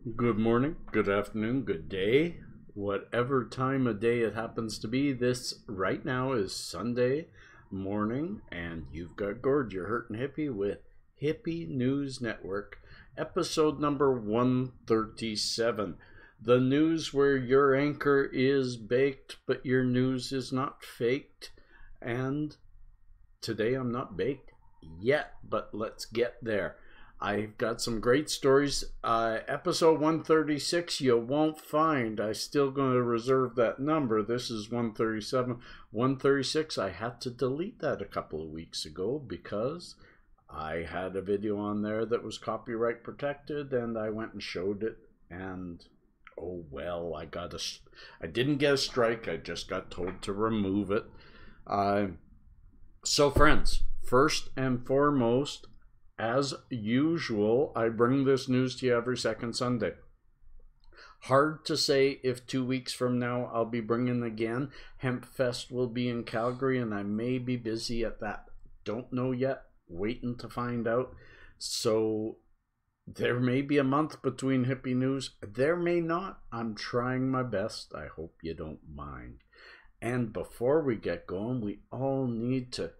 Good morning, good afternoon, good day, whatever time of day it happens to be. This right now is Sunday morning, and you've got Gord, your hurtin' hippie, with Hippie News Network, episode number 137. The news where your anchor is baked, but your news is not faked. And today I'm not baked yet, but let's get there. I've got some great stories. Episode 136 you won't find. I'm still going to reserve that number. This is 137. 136, I had to delete that a couple of weeks ago because I had a video on there that was copyright protected, and I went and showed it, and oh well, I didn't get a strike. I just got told to remove it. So friends, first and foremost, as usual, I bring this news to you every second Sunday. Hard to say if 2 weeks from now I'll be bringing again. Hempfest will be in Calgary, and I may be busy at that. Don't know yet. Waiting to find out. So there may be a month between hippie news. There may not. I'm trying my best. I hope you don't mind. And before we get going, we all need to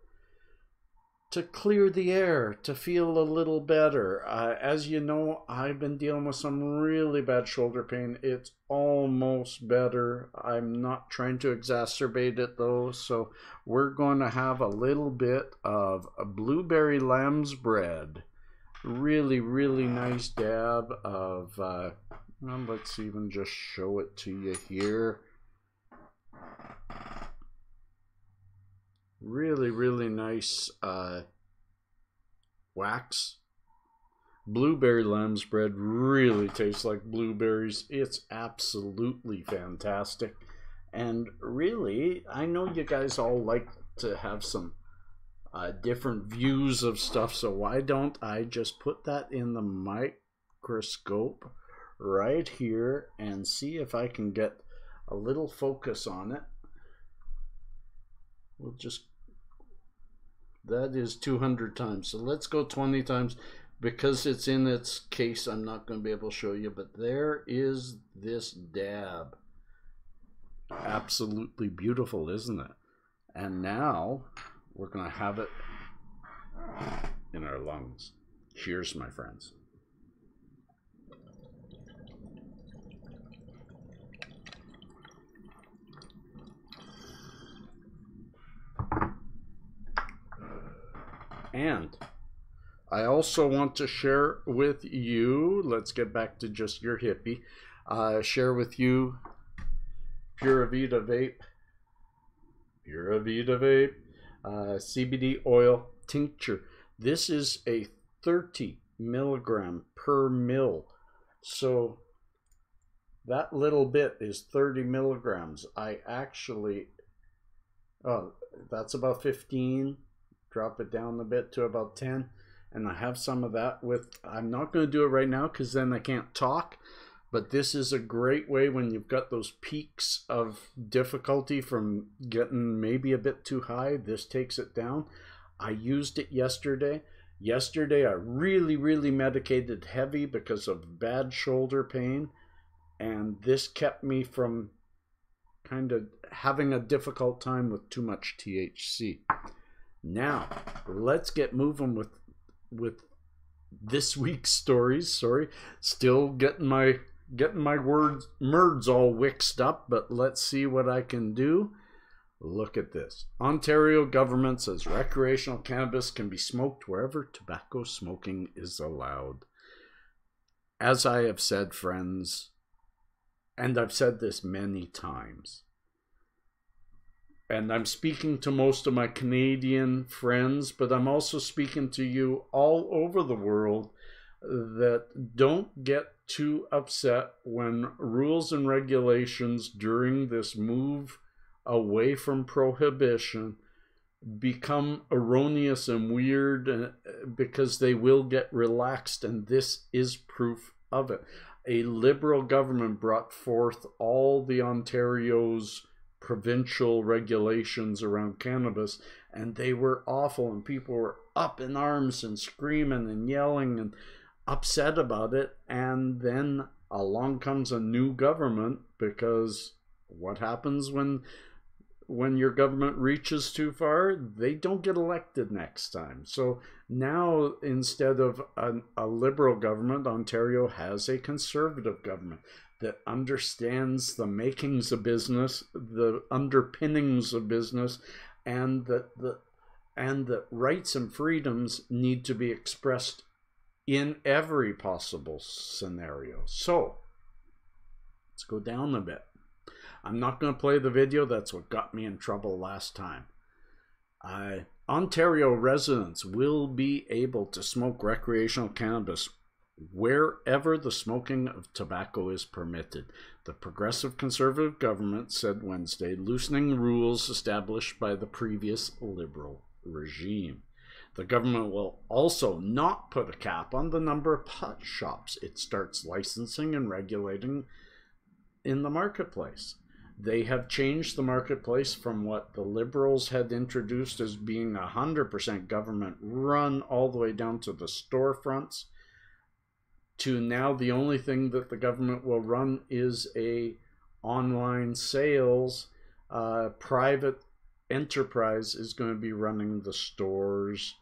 clear the air, to feel a little better. As you know, I've been dealing with some really bad shoulder pain. It's almost better. I'm not trying to exacerbate it though, so we're going to have a little bit of a blueberry lamb's bread. Really, really nice dab of, let's even just show it to you here. Really, really nice wax. Blueberry lamb's bread really tastes like blueberries. It's absolutely fantastic. And really, I know you guys all like to have some different views of stuff, so why don't I just put that in the microscope right here and see if I can get a little focus on it. We'll just, that is 200 times. So let's go 20 times. Because it's in its case, I'm not going to be able to show you, but there is this dab. Absolutely beautiful, isn't it? And now we're going to have it in our lungs. Cheers, my friends. And I also want to share with you, let's get back to just your hippie, share with you Pura Vida Vape, CBD oil tincture. This is a 30 milligram per mil. So that little bit is 30 milligrams. I actually, that's about 15. Drop it down a bit to about 10, and I have some of that with, I'm not going to do it right now because then I can't talk, but this is a great way when you've got those peaks of difficulty from getting maybe a bit too high. This takes it down. I used it yesterday. I really medicated heavy because of bad shoulder pain, and this kept me from kind of having a difficult time with too much THC. Now, let's get moving with this week's stories. Sorry, still getting my words all mixed up, but let's see what I can do. Look at this. Ontario government says recreational cannabis can be smoked wherever tobacco smoking is allowed. As I have said, friends, and I've said this many times, and I'm speaking to most of my Canadian friends, but I'm also speaking to you all over the world, that don't get too upset when rules and regulations during this move away from prohibition become erroneous and weird, because they will get relaxed, and this is proof of it. A Liberal government brought forth all the Ontario's provincial regulations around cannabis, and they were awful, and people were up in arms and screaming and yelling and upset about it. And then along comes a new government, because what happens when your government reaches too far? They don't get elected next time. So now, instead of a liberal government, Ontario has a conservative government that understands the makings of business, the underpinnings of business, and that rights and freedoms need to be expressed in every possible scenario. So let's go down a bit. I'm not going to play the video. That's what got me in trouble last time. Ontario residents will be able to smoke recreational cannabis wherever the smoking of tobacco is permitted. The Progressive Conservative government said Wednesday, loosening rules established by the previous Liberal regime. The government will also not put a cap on the number of pot shops it starts licensing and regulating in the marketplace. They have changed the marketplace from what the Liberals had introduced as being 100% government run all the way down to the storefronts, to now the only thing that the government will run is a online sales. Private enterprise is going to be running the stores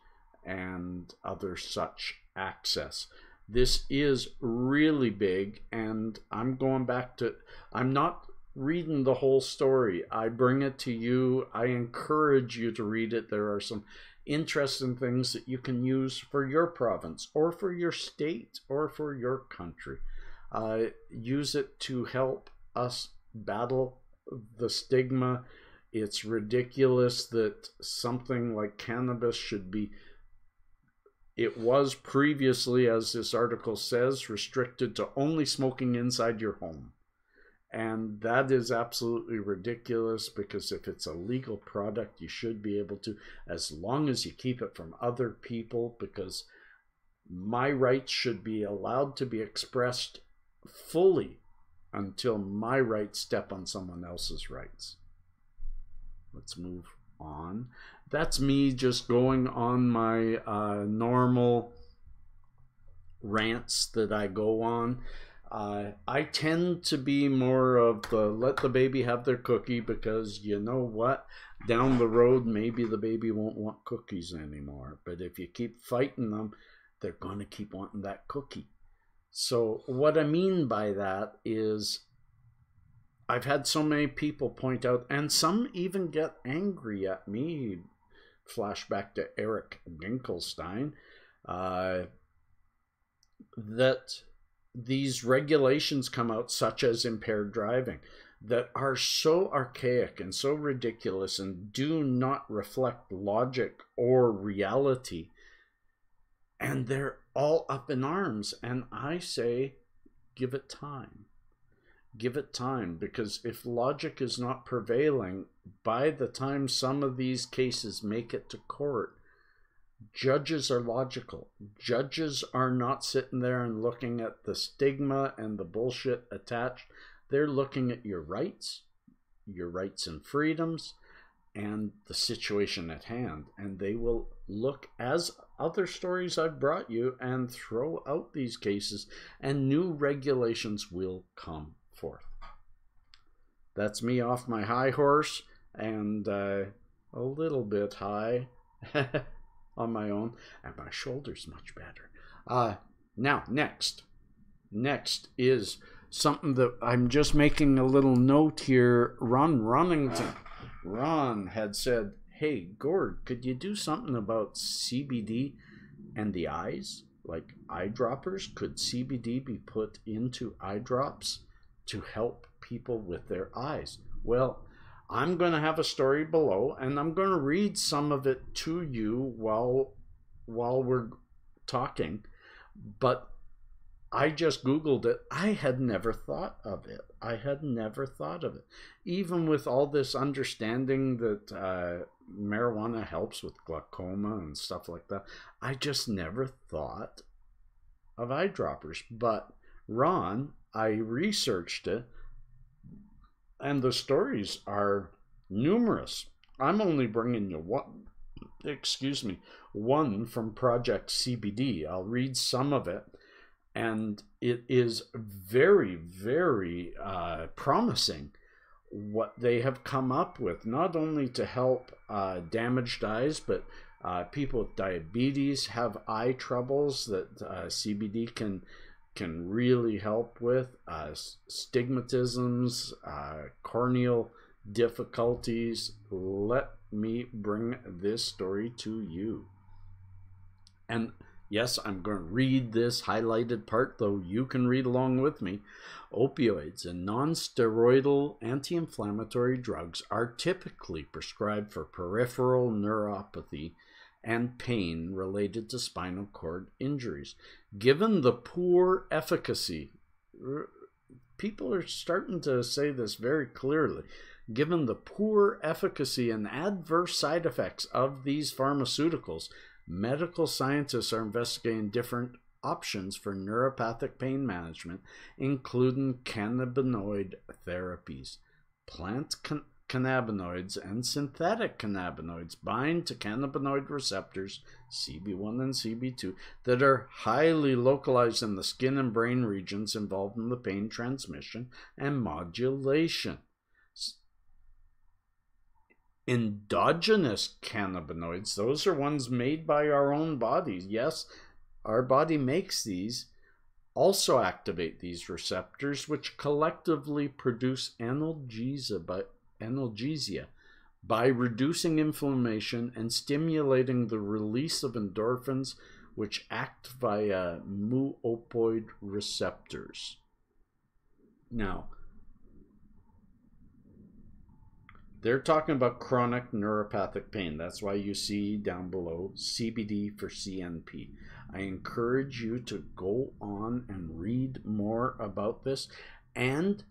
and other such access. This is really big, and I'm going back to, I'm not reading the whole story. I bring it to you. I encourage you to read it. There are some interesting things that you can use for your province or for your state or for your country. Use it to help us battle the stigma. It's ridiculous that something like cannabis should be, it was previously, as this article says, restricted to only smoking inside your home. And that is absolutely ridiculous, because if it's a legal product, you should be able to, as long as you keep it from other people, because my rights should be allowed to be expressed fully until my rights step on someone else's rights. Let's move on. That's me just going on my normal rants that I go on. I tend to be more of the let the baby have their cookie, because you know what? Down the road, maybe the baby won't want cookies anymore. But if you keep fighting them, they're going to keep wanting that cookie. So what I mean by that is, I've had so many people point out, and some even get angry at me, flashback to Eric Ginkelstein, that these regulations come out, such as impaired driving, that are so archaic and so ridiculous and do not reflect logic or reality. And they're all up in arms. And I say, give it time. Give it time, because if logic is not prevailing, by the time some of these cases make it to court, judges are logical. Judges are not sitting there and looking at the stigma and the bullshit attached. They're looking at your rights and freedoms, and the situation at hand. And they will look, as other stories I've brought you, and throw out these cases, and new regulations will come forth. That's me off my high horse, and a little bit high on my own, and my shoulder's much better. Now, next is something that I'm just making a little note here. Ron had said, hey, Gord, could you do something about CBD and the eyes? Like eye droppers? Could CBD be put into eye drops to help people with their eyes? Well, I'm going to have a story below, and I'm going to read some of it to you while we're talking. But I just Googled it. I had never thought of it. Even with all this understanding that marijuana helps with glaucoma and stuff like that, I just never thought of eye droppers. But Ron, I researched it, and the stories are numerous. I'm only bringing you one from Project CBD. I'll read some of it. And it is very, very promising what they have come up with, not only to help damaged eyes, but people with diabetes have eye troubles that CBD can really help with, stigmatisms, corneal difficulties. Let me bring this story to you. And yes, I'm going to read this highlighted part, though you can read along with me. Opioids and non-steroidal anti-inflammatory drugs are typically prescribed for peripheral neuropathy and pain related to spinal cord injuries. Given the poor efficacy, people are starting to say this very clearly, given the poor efficacy and adverse side effects of these pharmaceuticals, medical scientists are investigating different options for neuropathic pain management, including cannabinoid therapies. Plant cannabinoids and synthetic cannabinoids bind to cannabinoid receptors, CB1 and CB2, that are highly localized in the skin and brain regions involved in the pain transmission and modulation. Endogenous cannabinoids, those are ones made by our own bodies. Yes, our body makes these, also activate these receptors, which collectively produce analgesia by reducing inflammation and stimulating the release of endorphins, which act via mu-opioid receptors. Now, they're talking about chronic neuropathic pain. That's why you see down below CBD for CNP. I encourage you to go on and read more about this and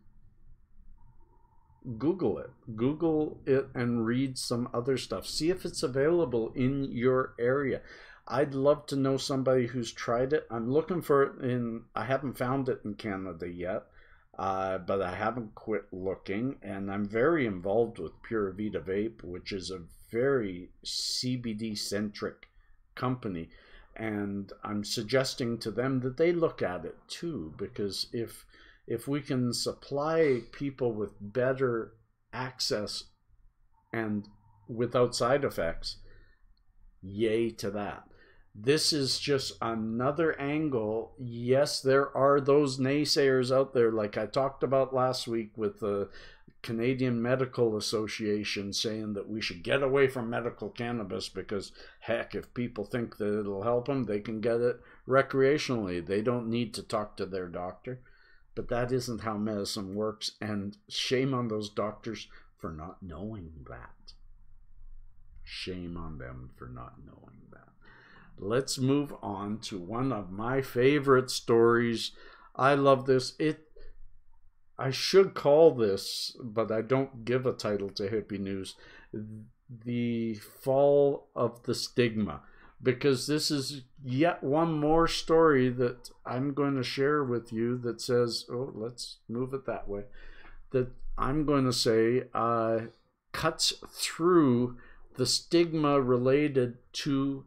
Google it. Google it and read some other stuff. See if it's available in your area. I'd love to know somebody who's tried it. I'm looking for it I haven't found it in Canada yet. But I haven't quit looking, and I'm very involved with Pura Vida Vape, which is a very CBD-centric company, and I'm suggesting to them that they look at it too, because if we can supply people with better access and without side effects, yay to that. This is just another angle. Yes, there are those naysayers out there, like I talked about last week with the Canadian Medical Association saying that we should get away from medical cannabis because, heck, if people think that it'll help them, they can get it recreationally. They don't need to talk to their doctor. But that isn't how medicine works, and shame on those doctors for not knowing that. Shame on them for not knowing that. Let's move on to one of my favorite stories. I love this. I should call this, but I don't give a title to Hippie News, The Fall of the Stigma, because this is yet one more story that I'm going to share with you that says, oh, let's move it that way, that I'm going to say cuts through the stigma related to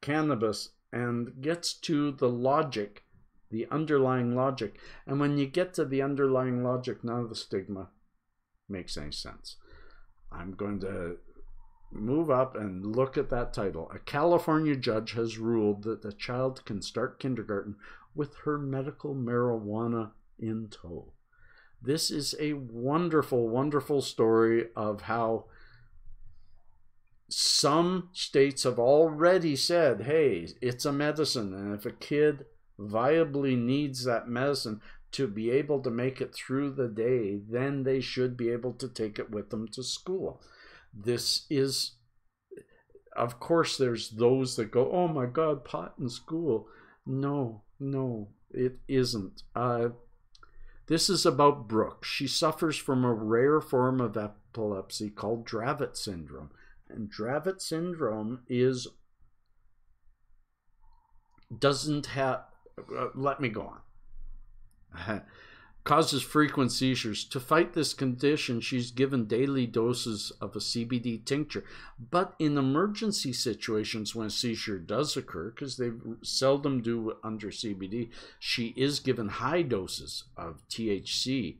cannabis and gets to the logic, the underlying logic. And when you get to the underlying logic, none of the stigma makes any sense. I'm going to move up and look at that title. A California judge has ruled that a child can start kindergarten with her medical marijuana in tow. This is a wonderful, wonderful story of how some states have already said, hey, it's a medicine, and if a kid viably needs that medicine to be able to make it through the day, then they should be able to take it with them to school. This is, of course, there's those that go, oh my God, pot in school. No, it isn't. This is about Brooke. She suffers from a rare form of epilepsy called Dravet syndrome. And Dravet syndrome doesn't have, let me go on. causes frequent seizures. To fight this condition, she's given daily doses of a CBD tincture. But in emergency situations when a seizure does occur, because they seldom do under CBD, she is given high doses of THC,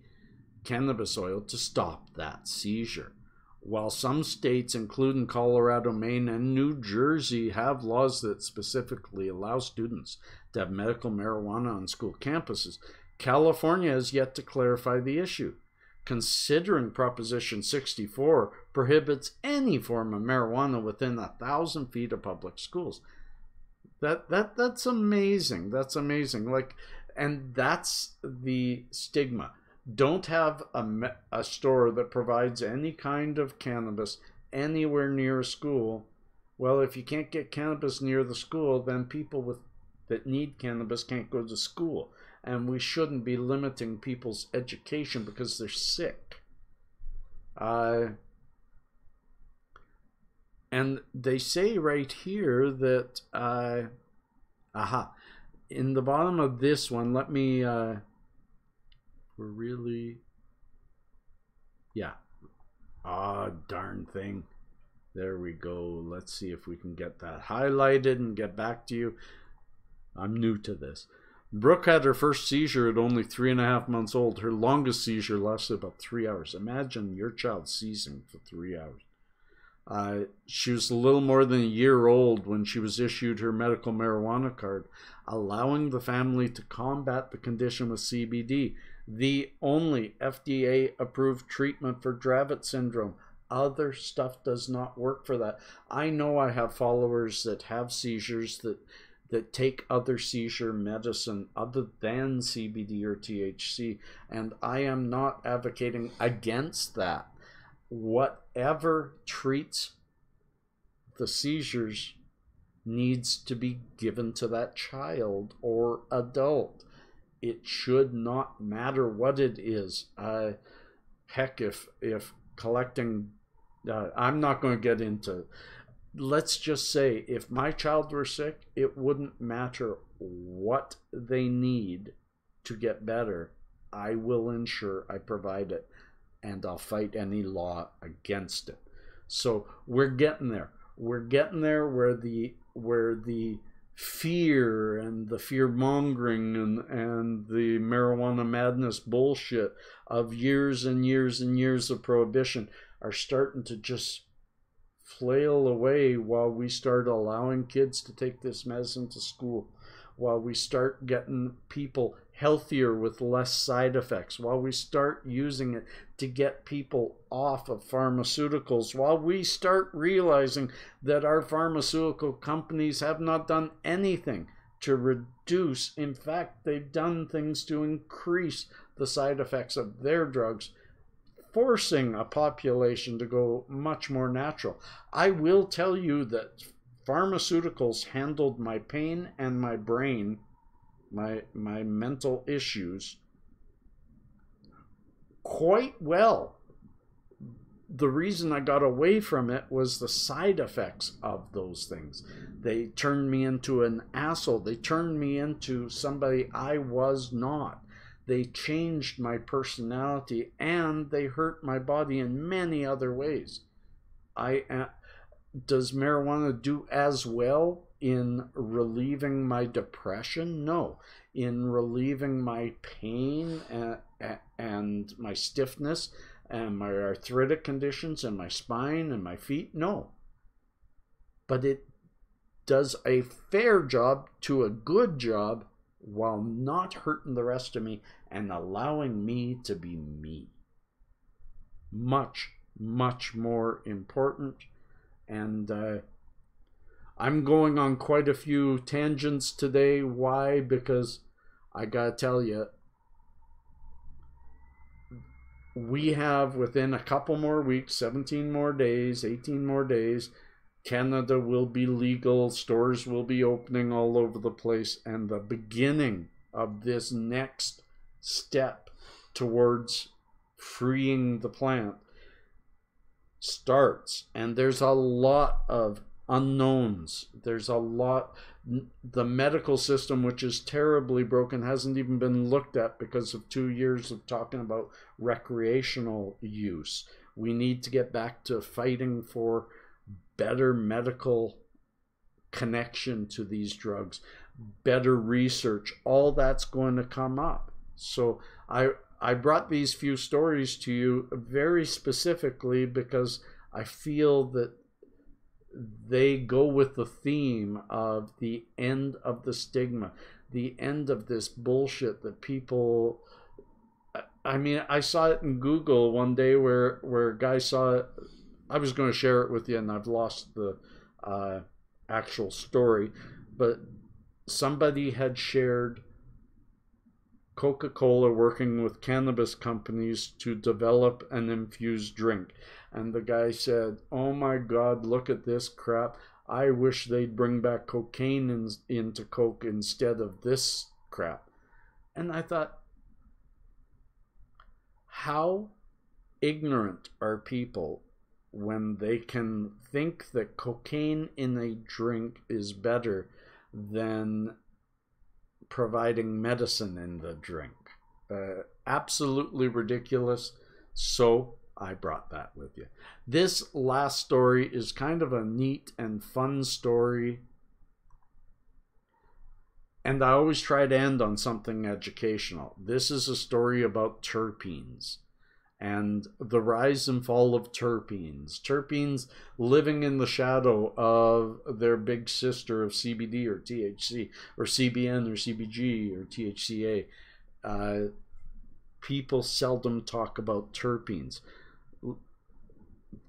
cannabis oil, to stop that seizure. While some states, including Colorado, Maine, and New Jersey, have laws that specifically allow students to have medical marijuana on school campuses, California has yet to clarify the issue, considering Proposition 64 prohibits any form of marijuana within 1,000 feet of public schools. That's amazing. That's amazing. Like, and that's the stigma. Don't have a store that provides any kind of cannabis anywhere near a school. Well, if you can't get cannabis near the school, then people that need cannabis can't go to school. And we shouldn't be limiting people's education because they're sick. And they say right here that, in the bottom of this one, let me, darn thing. There we go. Let's see if we can get that highlighted and get back to you. I'm new to this. Brooke had her first seizure at only 3.5 months old. Her longest seizure lasted about 3 hours. Imagine your child seizing for 3 hours. She was a little more than a year old when she was issued her medical marijuana card, allowing the family to combat the condition with CBD, the only FDA-approved treatment for Dravet syndrome. Other stuff does not work for that. I know I have followers that have seizures that take other seizure medicine other than CBD or THC, and I am not advocating against that. Whatever treats the seizures needs to be given to that child or adult. It should not matter what it is. Heck, if collecting, I'm not going to get into, let's just say if my child were sick, it wouldn't matter what they need to get better. I will ensure I provide it, and I'll fight any law against it. So we're getting there. We're getting there where the fear and the fear mongering and the marijuana madness bullshit of years and years and years of prohibition are starting to just flail away while we start allowing kids to take this medicine to school, while we start getting people healthier with less side effects, while we start using it to get people off of pharmaceuticals, while we start realizing that our pharmaceutical companies have not done anything to reduce. In fact, they've done things to increase the side effects of their drugs, forcing a population to go much more natural. I will tell you that pharmaceuticals handled my pain and my brain, my mental issues, quite well. The reason I got away from it was the side effects of those things. They turned me into an asshole. They turned me into somebody I was not. They changed my personality, and they hurt my body in many other ways. Does marijuana do as well in relieving my depression? No. In relieving my pain and my stiffness and my arthritic conditions and my spine and my feet? No. But it does a fair job to a good job while not hurting the rest of me and allowing me to be me. Much, much more important. And I'm going on quite a few tangents today. Why? Because I gotta tell you, we have within a couple more weeks, 17 more days, 18 more days, Canada will be legal, stores will be opening all over the place, and the beginning of this next step towards freeing the plant starts. And there's a lot of unknowns. There's a lot. The medical system, which is terribly broken, hasn't even been looked at because of 2 years of talking about recreational use. We need to get back to fighting for better medical connection to these drugs, better research. All that's going to come up. So I brought these few stories to you very specifically because I feel that they go with the theme of the end of the stigma, the end of this bullshit that people... I mean, I saw it in Google one day where a guy saw it. I was going to share it with you, and I've lost the actual story, but somebody had shared Coca-Cola working with cannabis companies to develop an infused drink. And the guy said, oh my God, look at this crap. I wish they'd bring back cocaine into Coke instead of this crap. And I thought, how ignorant are people when they can think that cocaine in a drink is better than providing medicine in the drink? Absolutely ridiculous. So I brought that with you. This last story is kind of a neat and fun story, and I always try to end on something educational. This is a story about terpenes and the rise and fall of terpenes. Terpenes living in the shadow of their big sister of CBD or THC or CBN or CBG or THCA. People seldom talk about terpenes.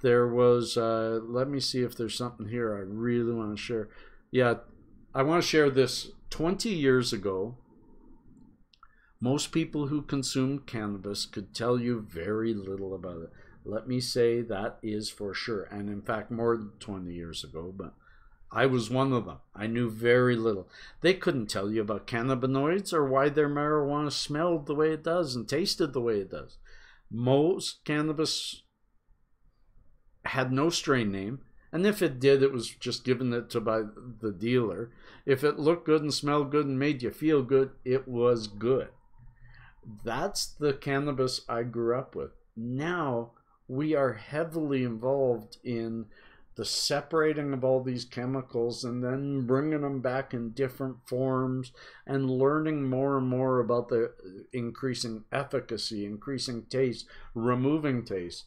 There was, let me see if there's something here I really want to share. Yeah, I want to share this. 20 years ago, most people who consumed cannabis could tell you very little about it. Let me say that is for sure. And in fact, more than 20 years ago, but I was one of them. I knew very little. They couldn't tell you about cannabinoids or why their marijuana smelled the way it does and tasted the way it does. Most cannabis had no strain name. And if it did, it was just given it to by the dealer. If it looked good and smelled good and made you feel good, it was good. That's the cannabis I grew up with. Now we are heavily involved in the separating of all these chemicals and then bringing them back in different forms and learning more and more about the increasing efficacy, increasing taste, removing taste,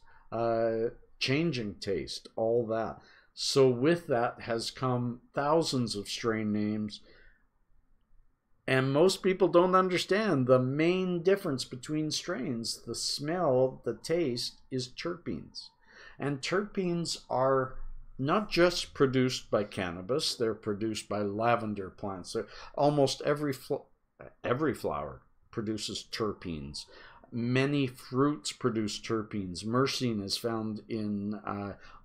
changing taste, all that. So with that has come thousands of strain names, and most people don't understand the main difference between strains. The smell, the taste is terpenes. And terpenes are not just produced by cannabis, they're produced by lavender plants. Almost every flower produces terpenes. Many fruits produce terpenes. Myrcene is found in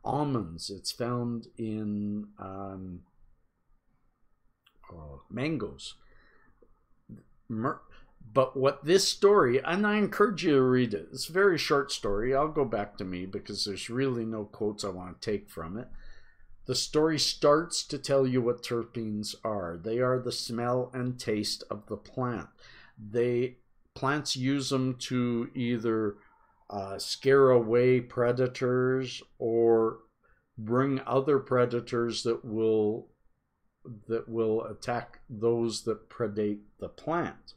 almonds. It's found in mangoes. But what this story, and I encourage you to read it. It's a very short story. I'll go back to me because there's really no quotes I want to take from it. The story starts to tell you what terpenes are. They are the smell and taste of the plant. Plants use them to either scare away predators or bring other predators that will attack those that predate the plant.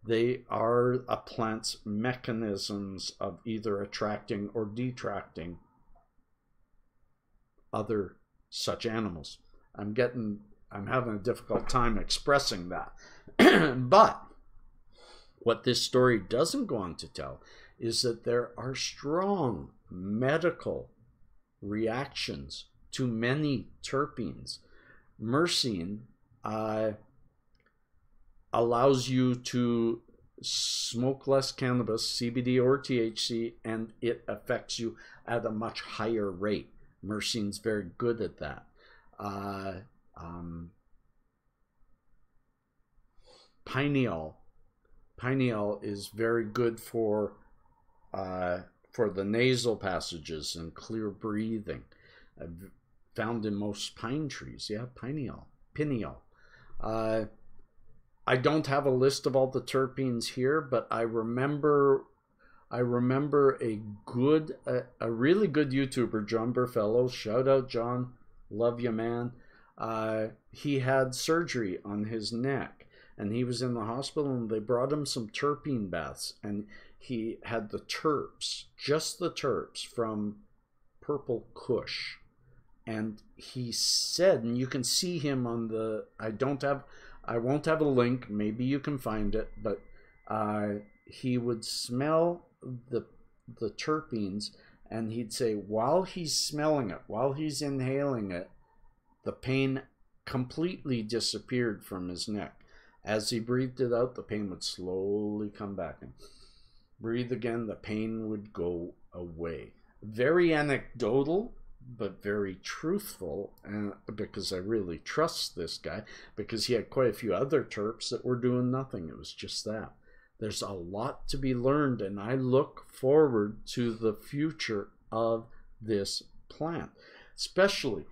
They are a plant's mechanisms of either attracting or detracting other such animals. I'm having a difficult time expressing that. But what this story doesn't go on to tell is that there are strong medical reactions to many terpenes. Myrcene allows you to smoke less cannabis, CBD or THC, and it affects you at a much higher rate. Myrcene's very good at that. Pineal is very good for the nasal passages and clear breathing. found in most pine trees. Yeah, pineal. I don't have a list of all the terpenes here, but I remember a really good YouTuber, John Burfellow. Shout out, John. Love you, man. He had surgery on his neck, and he was in the hospital, and they brought him some terpene baths, and he had the terps, just the terps from Purple Kush. And he said, and you can see him on the, I won't have a link, maybe you can find it, but he would smell the terpenes, and he'd say while he's smelling it, while he's inhaling it, the pain completely disappeared from his neck. As he breathed it out, the pain would slowly come back, and breathe again, the pain would go away. Very anecdotal, but very truthful, because I really trust this guy, because he had quite a few other terps that were doing nothing. It was just that. There's a lot to be learned, and I look forward to the future of this plant. Especially,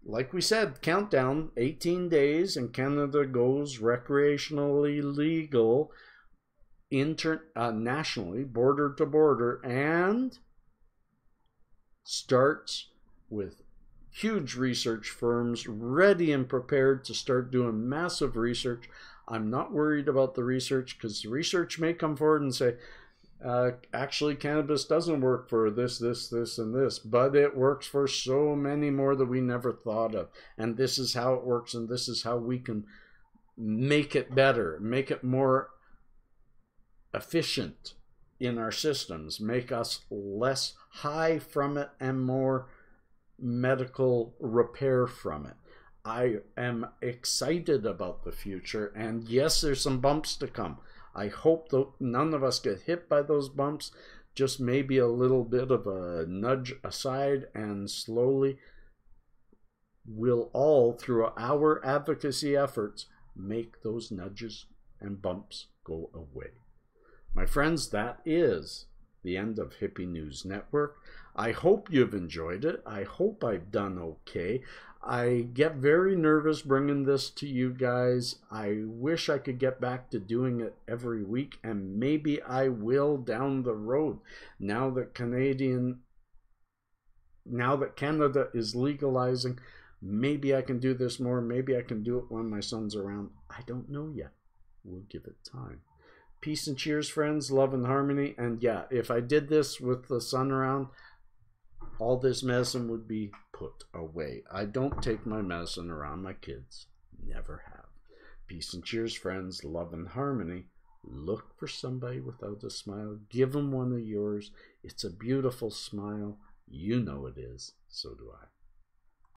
like we said, countdown, 18 days, and Canada goes recreationally legal nationally, border to border, and starts with huge research firms ready and prepared to start doing massive research. I'm not worried about the research, because the research may come forward and say, actually cannabis doesn't work for this, and this, but it works for so many more that we never thought of. And this is how it works, and this is how we can make it better, make it more efficient in our systems, make us less high from it and more medical repair from it. I am excited about the future, and yes, there's some bumps to come. I hope that none of us get hit by those bumps, just maybe a little bit of a nudge aside, and slowly we'll all, through our advocacy efforts, make those nudges and bumps go away. My friends, that is the end of Hippie News Network. I hope you've enjoyed it. I hope I've done okay. I get very nervous bringing this to you guys. I wish I could get back to doing it every week, and maybe I will down the road. Now that Canada is legalizing, maybe I can do this more. Maybe I can do it when my son's around. I don't know yet. We'll give it time. Peace and cheers, friends. Love and harmony. And yeah, if I did this with the sun around, all this medicine would be put away. I don't take my medicine around my kids. Never have. Peace and cheers, friends. Love and harmony. Look for somebody without a smile. Give them one of yours. It's a beautiful smile. You know it is. So do I.